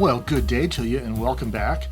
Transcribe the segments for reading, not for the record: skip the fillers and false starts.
Well, good day to you and welcome back.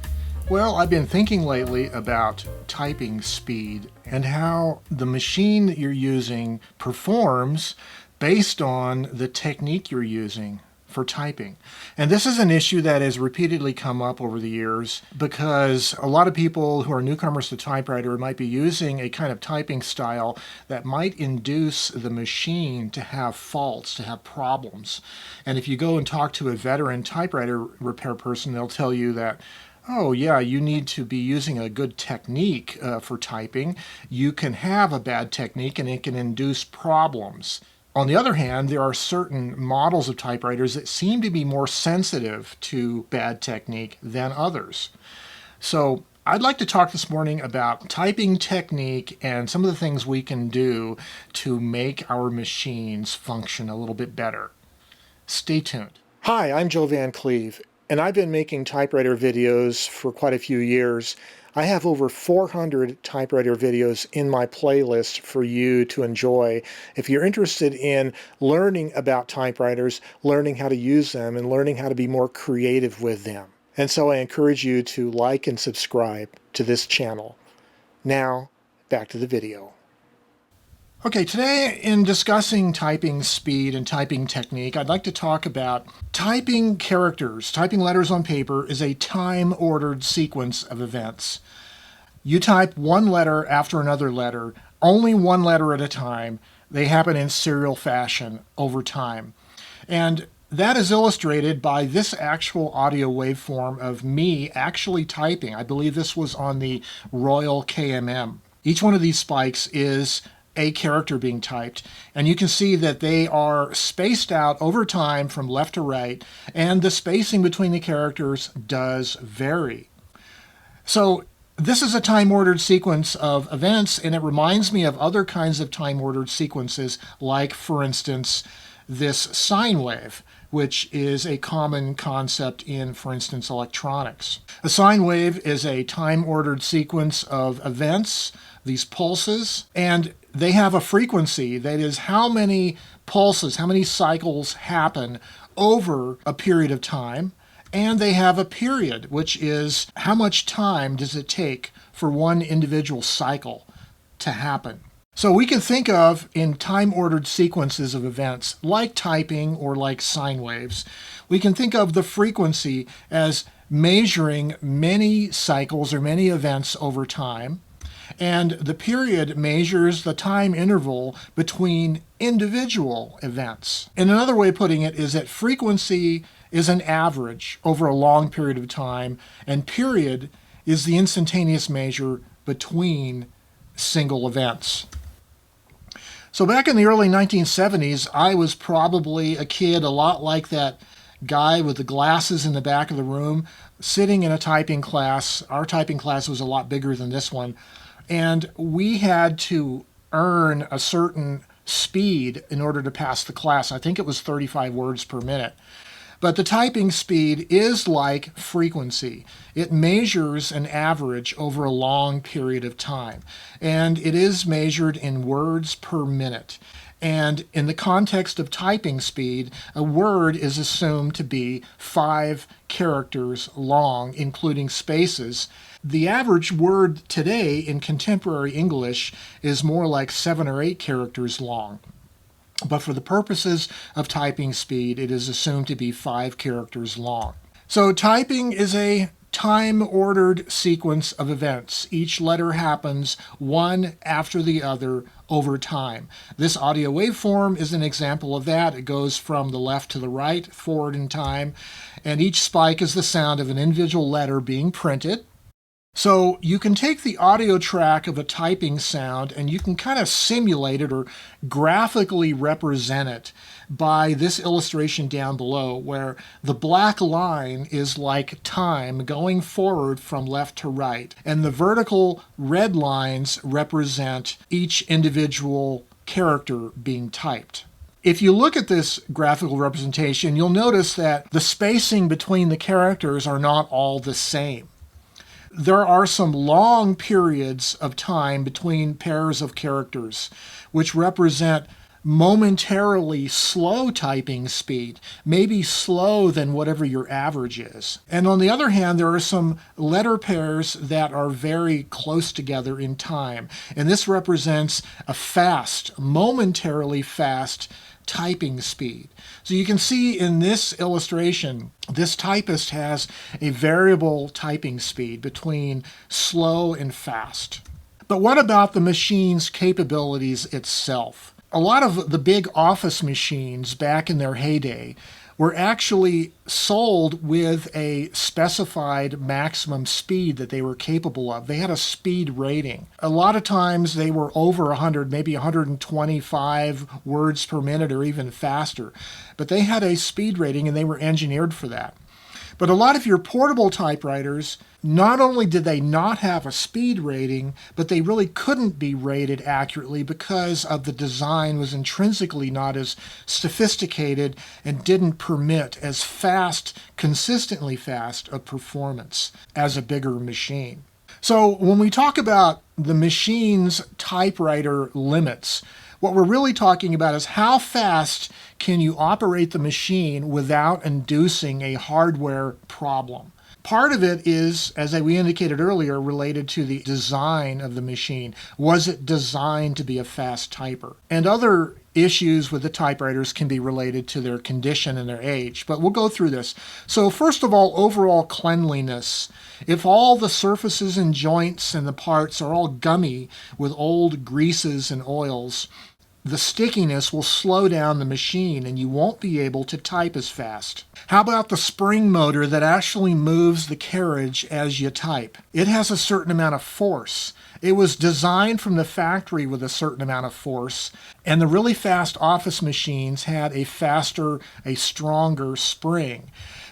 Well, I've been thinking lately about typing speed and how the machine that you're using performs based on the technique you're using for typing. And this is an issue that has repeatedly come up over the years because a lot of people who are newcomers to typewriter might be using a kind of typing style that might induce the machine to have faults, to have problems. And if you go and talk to a veteran typewriter repair person, they'll tell you that, oh yeah, you need to be using a good technique for typing. You can have a bad technique and it can induce problems. On the other hand, there are certain models of typewriters that seem to be more sensitive to bad technique than others. So I'd like to talk this morning about typing technique and some of the things we can do to make our machines function a little bit better. Stay tuned. Hi, I'm Joe Van Cleve, and I've been making typewriter videos for quite a few years. I have over 400 typewriter videos in my playlist for you to enjoy. If you're interested in learning about typewriters, learning how to use them, and learning how to be more creative with them. And so I encourage you to like and subscribe to this channel. Now, back to the video. Okay, today in discussing typing speed and typing technique, I'd like to talk about typing characters. Typing letters on paper is a time-ordered sequence of events. You type one letter after another letter, only one letter at a time. They happen in serial fashion over time. And that is illustrated by this actual audio waveform of me actually typing. I believe this was on the Royal KMM. Each one of these spikes is a character being typed, and you can see that they are spaced out over time from left to right, and the spacing between the characters does vary. So this is a time-ordered sequence of events, and it reminds me of other kinds of time-ordered sequences, like, for instance, this sine wave, which is a common concept in, for instance, electronics. A sine wave is a time-ordered sequence of events, these pulses, and they have a frequency, that is how many pulses, how many cycles happen over a period of time, and they have a period, which is how much time does it take for one individual cycle to happen. So we can think of, in time-ordered sequences of events, like typing or like sine waves, we can think of the frequency as measuring many cycles or many events over time, and the period measures the time interval between individual events. And another way of putting it is that frequency is an average over a long period of time, and period is the instantaneous measure between single events. So back in the early 1970s, I was probably a kid a lot like that guy with the glasses in the back of the room, sitting in a typing class. Our typing class was a lot bigger than this one. And we had to earn a certain speed in order to pass the class. I think it was 35 words per minute. But the typing speed is like frequency. It measures an average over a long period of time. And it is measured in words per minute. And in the context of typing speed, a word is assumed to be 5 characters long, including spaces. The average word today in contemporary English is more like 7 or 8 characters long. But for the purposes of typing speed, it is assumed to be 5 characters long. So typing is a time-ordered sequence of events. Each letter happens one after the other over time. This audio waveform is an example of that. It goes from the left to the right, forward in time, and each spike is the sound of an individual letter being printed. So you can take the audio track of a typing sound and you can kind of simulate it or graphically represent it by this illustration down below, where the black line is like time going forward from left to right, and the vertical red lines represent each individual character being typed. If you look at this graphical representation, you'll notice that the spacing between the characters are not all the same. There are some long periods of time between pairs of characters, which represent momentarily slow typing speed, maybe slow than whatever your average is. And on the other hand, there are some letter pairs that are very close together in time. And this represents a fast, momentarily fast typing speed. So you can see in this illustration, this typist has a variable typing speed between slow and fast. But what about the machine's capabilities itself? A lot of the big office machines back in their heyday were actually sold with a specified maximum speed that they were capable of. They had a speed rating. A lot of times they were over 100, maybe 125 words per minute or even faster. But they had a speed rating and they were engineered for that. But a lot of your portable typewriters, not only did they not have a speed rating, but they really couldn't be rated accurately because of the design was intrinsically not as sophisticated and didn't permit as fast, consistently fast a performance as a bigger machine. So when we talk about the machine's typewriter limits, what we're really talking about is how fast can you operate the machine without inducing a hardware problem. Part of it is, as we indicated earlier, related to the design of the machine. Was it designed to be a fast typer? And other issues with the typewriters can be related to their condition and their age, but we'll go through this. So first of all, overall cleanliness. If all the surfaces and joints and the parts are all gummy with old greases and oils, the stickiness will slow down the machine and you won't be able to type as fast. How about the spring motor that actually moves the carriage as you type? It has a certain amount of force. It was designed from the factory with a certain amount of force, and the really fast office machines had a faster, a stronger spring.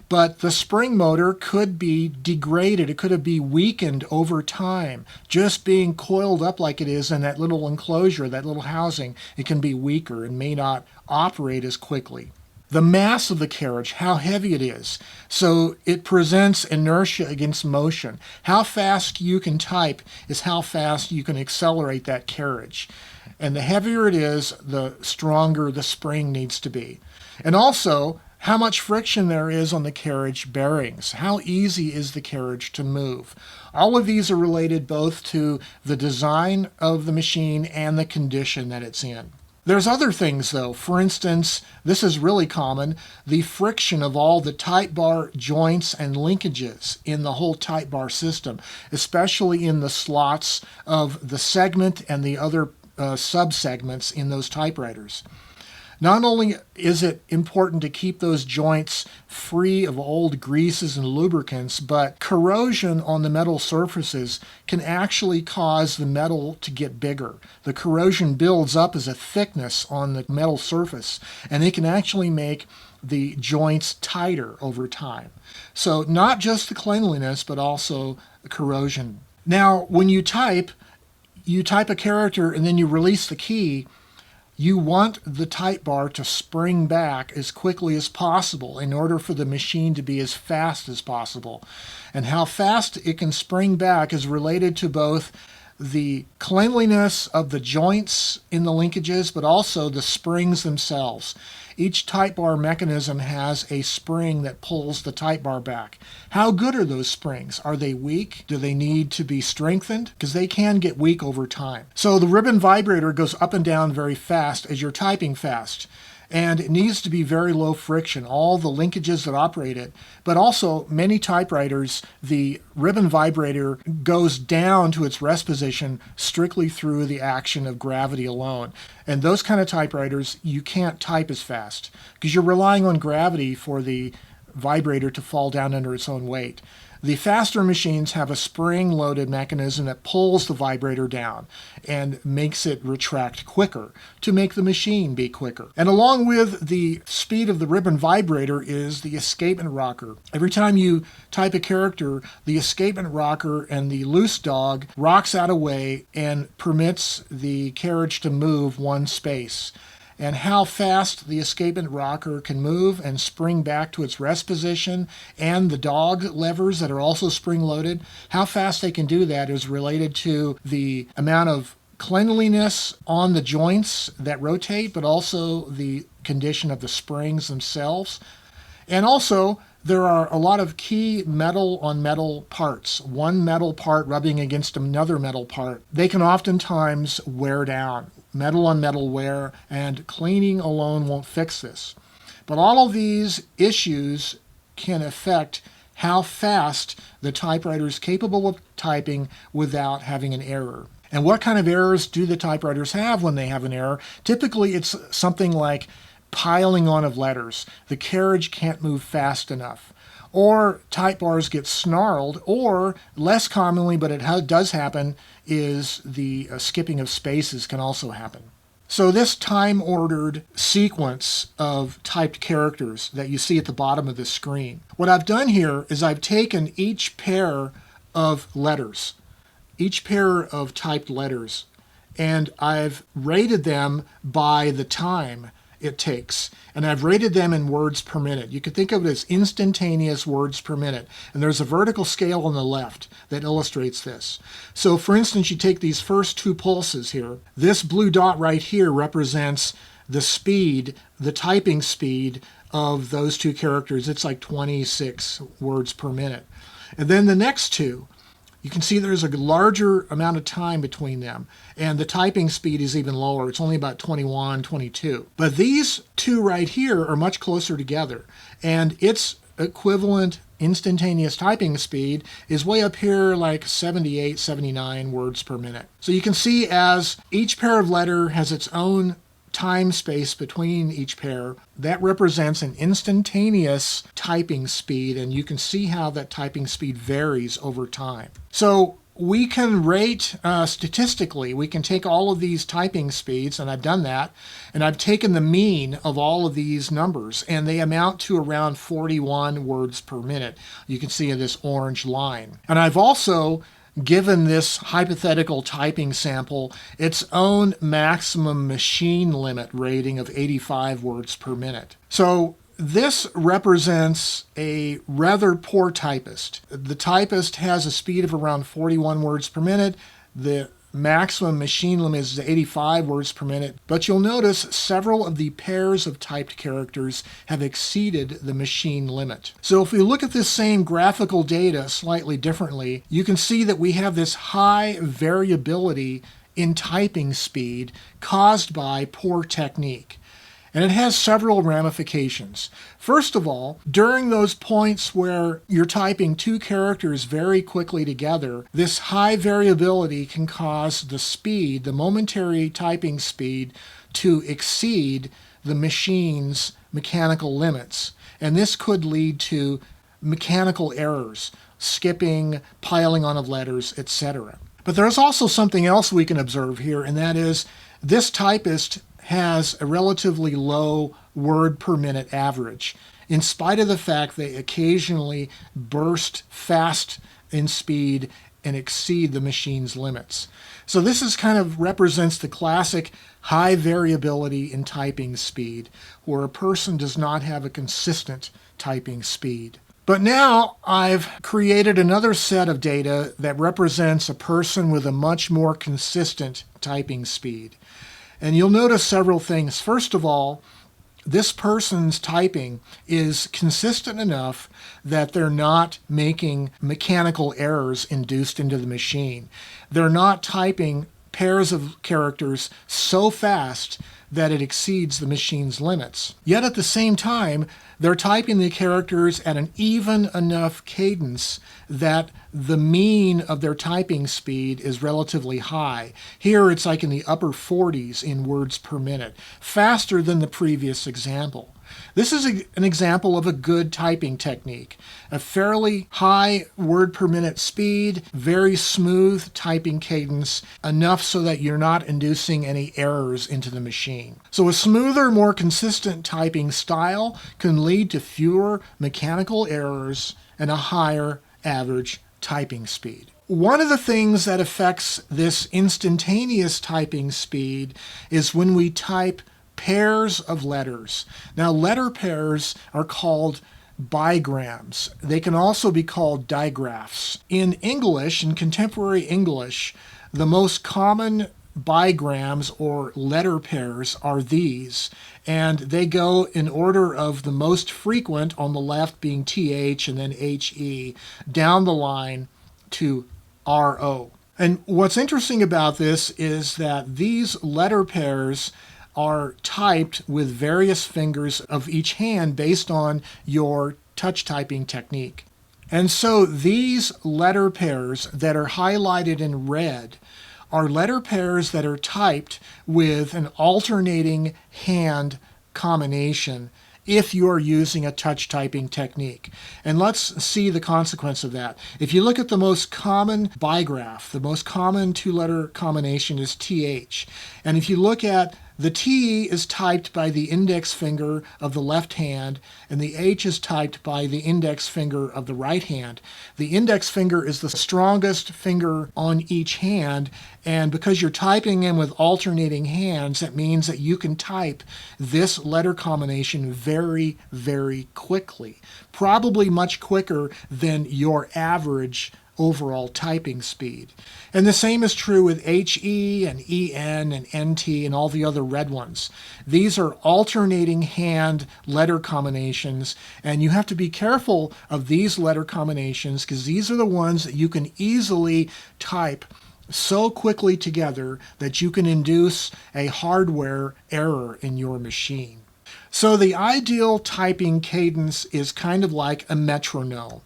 But the spring motor could be degraded. It could be weakened over time. Just being coiled up like it is in that little enclosure, that little housing, it can be weaker and may not operate as quickly. The mass of the carriage, how heavy it is. So it presents inertia against motion. How fast you can type is how fast you can accelerate that carriage. And the heavier it is, the stronger the spring needs to be. And also, how much friction there is on the carriage bearings. How easy is the carriage to move? All of these are related both to the design of the machine and the condition that it's in. There's other things though. For instance, this is really common, the friction of all the type bar joints and linkages in the whole type bar system, especially in the slots of the segment and the other sub-segments in those typewriters. Not only is it important to keep those joints free of old greases and lubricants, but corrosion on the metal surfaces can actually cause the metal to get bigger. The corrosion builds up as a thickness on the metal surface, and it can actually make the joints tighter over time. So not just the cleanliness, but also the corrosion. Now, when you type a character and then you release the key. You want the type bar to spring back as quickly as possible in order for the machine to be as fast as possible. And how fast it can spring back is related to both the cleanliness of the joints in the linkages, but also the springs themselves. Each type bar mechanism has a spring that pulls the type bar back. How good are those springs? Are they weak? Do they need to be strengthened? Because they can get weak over time. So the ribbon vibrator goes up and down very fast as you're typing fast. And it needs to be very low friction, all the linkages that operate it. But also, many typewriters, the ribbon vibrator goes down to its rest position strictly through the action of gravity alone. And those kind of typewriters, you can't type as fast because you're relying on gravity for the vibrator to fall down under its own weight. The faster machines have a spring-loaded mechanism that pulls the vibrator down and makes it retract quicker to make the machine be quicker. And along with the speed of the ribbon vibrator is the escapement rocker. Every time you type a character, the escapement rocker and the loose dog rocks out of way and permits the carriage to move one space. And how fast the escapement rocker can move and spring back to its rest position, and the dog levers that are also spring-loaded, how fast they can do that is related to the amount of cleanliness on the joints that rotate, but also the condition of the springs themselves. And also, there are a lot of key metal on metal parts. One metal part rubbing against another metal part. They can oftentimes wear down. Metal on metal wear, and cleaning alone won't fix this. But all of these issues can affect how fast the typewriter is capable of typing without having an error. And what kind of errors do the typewriters have when they have an error? Typically, it's something like piling on of letters. The carriage can't move fast enough. Or type bars get snarled, or less commonly, but it does happen, is the skipping of spaces can also happen. So this time-ordered sequence of typed characters that you see at the bottom of the screen, what I've done here is I've taken each pair of letters, each pair of typed letters, and I've rated them by the time it takes. And I've rated them in words per minute. You could think of it as instantaneous words per minute. And there's a vertical scale on the left that illustrates this. So for instance, you take these first two pulses here. This blue dot right here represents the speed, the typing speed of those two characters. It's like 26 words per minute. And then the next two, you can see there's a larger amount of time between them, and the typing speed is even lower. It's only about 21, 22. But these two right here are much closer together, and its equivalent instantaneous typing speed is way up here, like 78, 79 words per minute. So you can see as each pair of letter has its own time space between each pair, that represents an instantaneous typing speed, and you can see how that typing speed varies over time. So we can rate statistically, we can take all of these typing speeds, and I've done that, and I've taken the mean of all of these numbers, and they amount to around 41 words per minute. You can see in this orange line. And I've also given this hypothetical typing sample its own maximum machine limit rating of 85 words per minute. So this represents a rather poor typist. The typist has a speed of around 41 words per minute. The maximum machine limit is 85 words per minute, but you'll notice several of the pairs of typed characters have exceeded the machine limit. So if we look at this same graphical data slightly differently, you can see that we have this high variability in typing speed caused by poor technique. And it has several ramifications. First of all, during those points where you're typing two characters very quickly together, this high variability can cause the speed, the momentary typing speed, to exceed the machine's mechanical limits. And this could lead to mechanical errors, skipping, piling on of letters, etc. But there's also something else we can observe here, and that is this typist has a relatively low word per minute average, in spite of the fact they occasionally burst fast in speed and exceed the machine's limits. So this is kind of represents the classic high variability in typing speed, where a person does not have a consistent typing speed. But now I've created another set of data that represents a person with a much more consistent typing speed. And you'll notice several things. First of all, this person's typing is consistent enough that they're not making mechanical errors induced into the machine. They're not typing pairs of characters so fast that it exceeds the machine's limits. Yet at the same time, they're typing the characters at an even enough cadence that the mean of their typing speed is relatively high. Here it's like in the upper 40s in words per minute, faster than the previous example. This is an example of a good typing technique. A fairly high word per minute speed, very smooth typing cadence, enough so that you're not inducing any errors into the machine. So a smoother, more consistent typing style can lead to fewer mechanical errors and a higher average typing speed. One of the things that affects this instantaneous typing speed is when we type pairs of letters. Now, letter pairs are called bigrams. They can also be called digraphs. In English, in contemporary English, the most common bigrams or letter pairs are these, and they go in order of the most frequent, on the left being TH and then HE, down the line to RO. And what's interesting about this is that these letter pairs are typed with various fingers of each hand based on your touch typing technique. And so these letter pairs that are highlighted in red are letter pairs that are typed with an alternating hand combination if you're using a touch typing technique. And let's see the consequence of that. If you look at the most common bigraph, the most common two-letter combination is TH. And if you look at the T is typed by the index finger of the left hand, and the H is typed by the index finger of the right hand. The index finger is the strongest finger on each hand, and because you're typing in with alternating hands, that means that you can type this letter combination very, very quickly. Probably much quicker than your average overall typing speed. And the same is true with HE and EN and NT and all the other red ones. These are alternating hand letter combinations, and you have to be careful of these letter combinations because these are the ones that you can easily type so quickly together that you can induce a hardware error in your machine. So the ideal typing cadence is kind of like a metronome.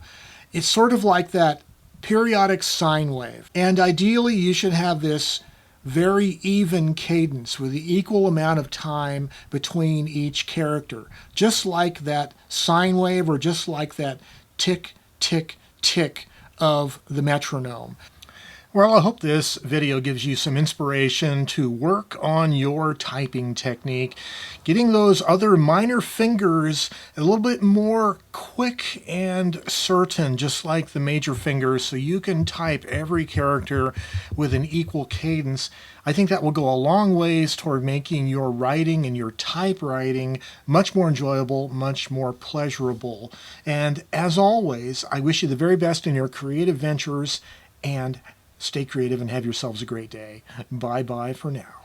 It's sort of like that periodic sine wave. And ideally, you should have this very even cadence with the equal amount of time between each character, just like that sine wave or just like that tick, tick, tick of the metronome. Well, I hope this video gives you some inspiration to work on your typing technique, getting those other minor fingers a little bit more quick and certain, just like the major fingers, so you can type every character with an equal cadence. I think that will go a long ways toward making your writing and your typewriting much more enjoyable, much more pleasurable. And as always, I wish you the very best in your creative ventures, and stay creative and have yourselves a great day. Bye-bye for now.